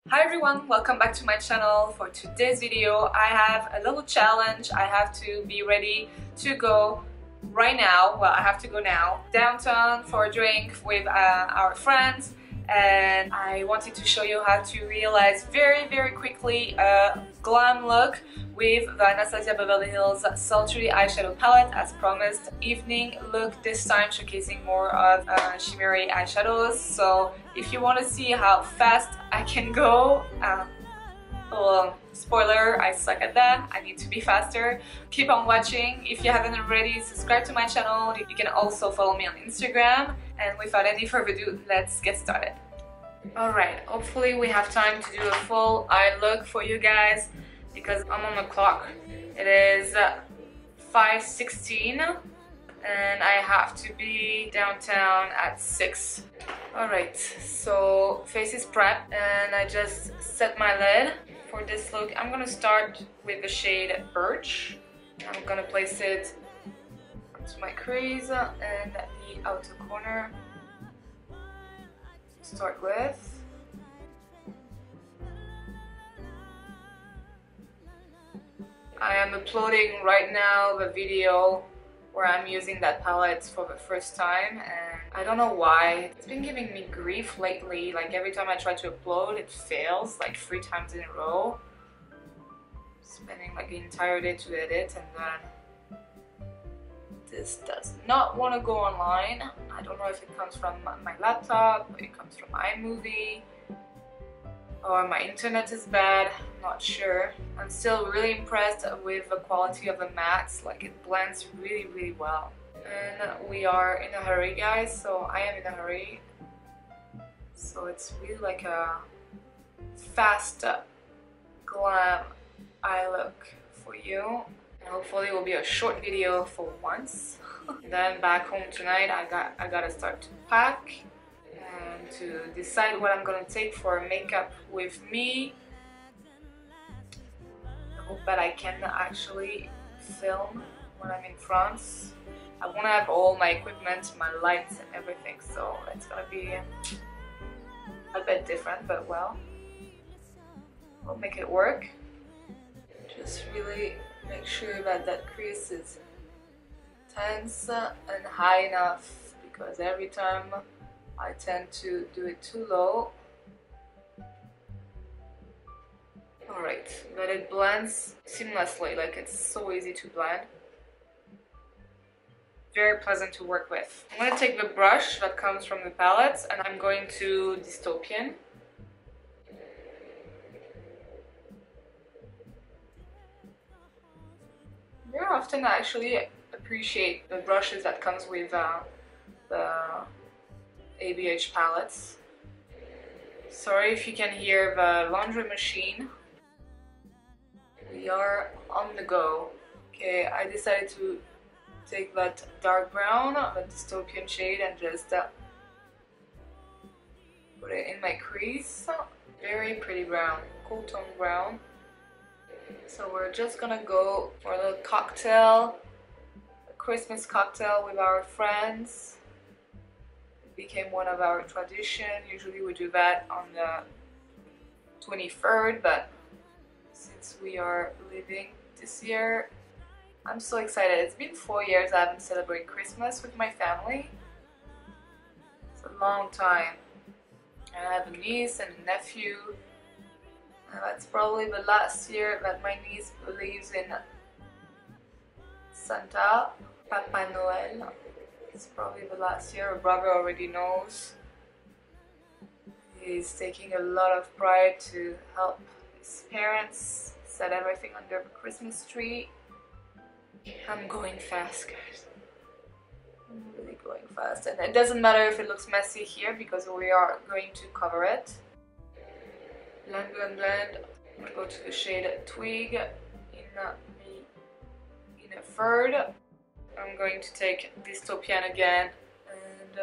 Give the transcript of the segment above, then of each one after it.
Hi everyone, welcome back to my channel. For today's video I have a little challenge. I have to be ready to go right now, well I have to go now, downtown for a drink with our friends, and I wanted to show you how to realize very quickly a glam look with the Anastasia Beverly Hills Sultry eyeshadow palette as promised. Evening look this time, showcasing more of shimmery eyeshadows. So if you want to see how fast I can go, well, spoiler, I suck at that. I need to be faster. Keep on watching. If you haven't already, subscribe to my channel. You can also follow me on Instagram. And without any further ado, let's get started. Alright, hopefully we have time to do a full eye look for you guys because I'm on the clock. It is 5:16 and I have to be downtown at 6. Alright, so face is prepped and I just set my lid. For this look, I'm gonna start with the shade Birch. I'm gonna place it onto my crease and the outer corner to start with. I am uploading right now the video where I'm using that palette for the first time, and I don't know why. It's been giving me grief lately. Like every time I try to upload, it fails like 3 times in a row. Spending like the entire day to edit, and then this does not want to go online. I don't know if it comes from my laptop, or it comes from iMovie, or my internet is bad. I'm not sure. I'm still really impressed with the quality of the mattes. Like it blends really well. And we are in a hurry, guys, so I am in a hurry. So it's really like a fast glam eye look for you. And hopefully it will be a short video for once. Then back home tonight I gotta start to pack and to decide what I'm gonna take for makeup with me. I hope that I can actually film when I'm in France. I want to have all my equipment, my lights and everything, so it's gonna be a bit different, but well, we'll make it work. Just really make sure that that crease is tense and high enough, because every time I tend to do it too low. Alright, but it blends seamlessly, like it's so easy to blend. Very pleasant to work with. I'm going to take the brush that comes from the palette and I'm going to Dystopian. Very often I actually appreciate the brushes that comes with the ABH palettes. Sorry if you can hear the laundry machine. We are on the go. Okay, I decided to take that dark brown, the Dystopian shade, and just put it in my crease. Very pretty brown, cool tone brown. So we're just gonna go for a little cocktail, a Christmas cocktail with our friends. It became one of our tradition. Usually we do that on the 23rd, but since we are leaving this year, I'm so excited. It's been 4 years I haven't celebrated Christmas with my family. It's a long time. And I have a niece and a nephew. And that's probably the last year that my niece believes in Santa, Papa Noel. It's probably the last year. Her brother already knows. He's taking a lot of pride to help his parents set everything under the Christmas tree. I'm going fast, guys. I'm really going fast, and it doesn't matter if it looks messy here because we are going to cover it. Blend. I'm gonna go to the shade Twig in a third. I'm going to take Dystopian again and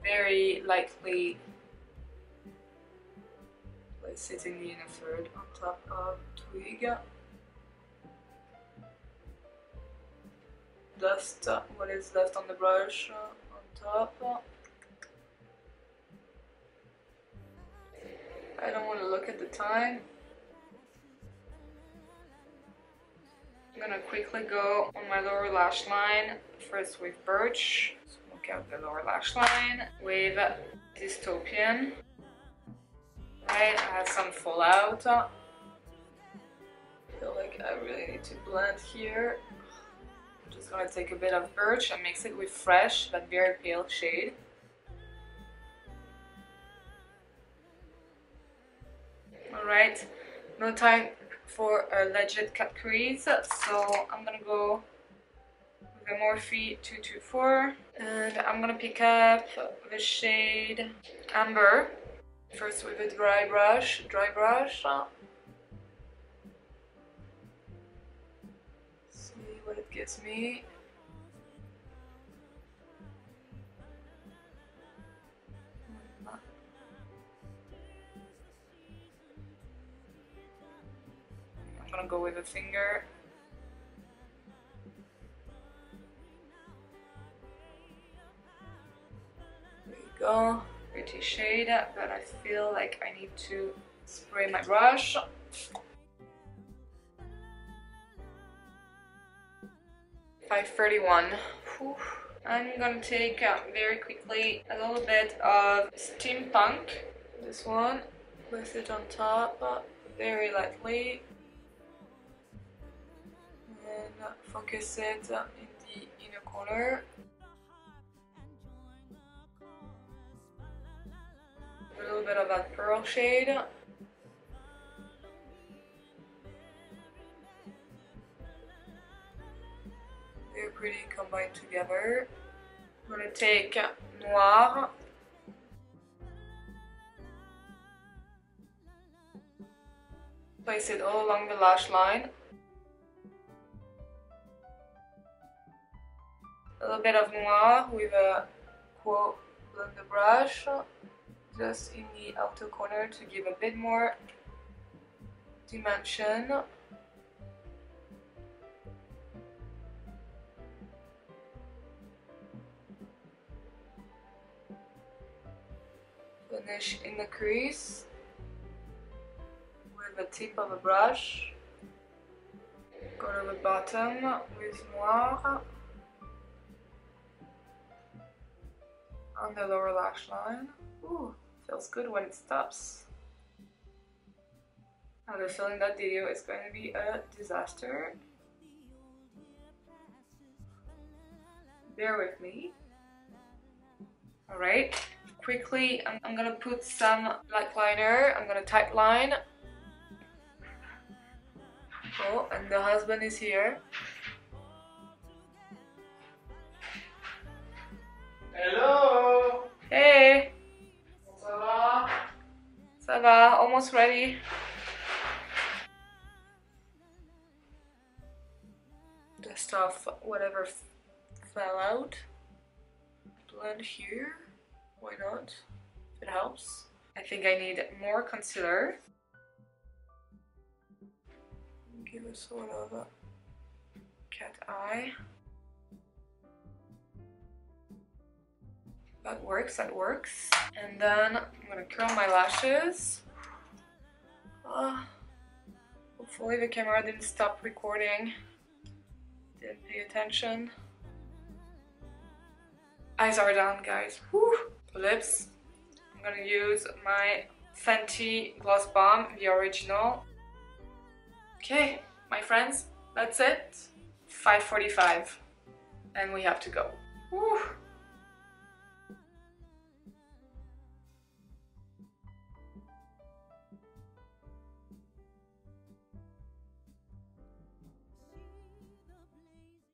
very lightly place it in the inner third on top of Twig. Dust what is left on the brush on top. the time. I'm gonna quickly go on my lower lash line, first with Birch. Smoke out the lower lash line with Dystopian. Right, I have some fallout. I feel like I really need to blend here. I'm just gonna take a bit of Birch and mix it with Fresh, that very pale shade. Alright, no time for a legit cut crease, so I'm gonna go with the Morphe 224 and I'm gonna pick up the shade Amber. First with a dry brush. See what it gives me. I'm gonna go with a finger. There you go. Pretty shade, but I feel like I need to spray my brush. $5.31. I'm gonna take very quickly a little bit of Steampunk. This one, place it on top very lightly, and focus it in the inner corner. A little bit of that pearl shade. They're pretty combined together. I'm gonna take Noir. Place it all along the lash line. A little bit of Noir with a quote blender brush. Just in the outer corner to give a bit more dimension. Finish in the crease with the tip of a brush. Go to the bottom with Noir on the lower lash line. Ooh, feels good when it stops. I have a feeling that video is going to be a disaster. Bear with me. Alright, quickly I'm gonna put some black liner. I'm gonna tight line. Oh, and the husband is here. Hello! Hey! Ça va? Ça va, almost ready. Dust off whatever fell out. Blend here. Why not? If it helps. I think I need more concealer. Give a sort of a cat eye. That works, that works. And then I'm gonna curl my lashes. Hopefully the camera didn't stop recording. Didn't pay attention. Eyes are down, guys. Whew. Lips. I'm gonna use my Fenty Gloss Bomb, the original. Okay, my friends, that's it. 5:45. And we have to go. Whew.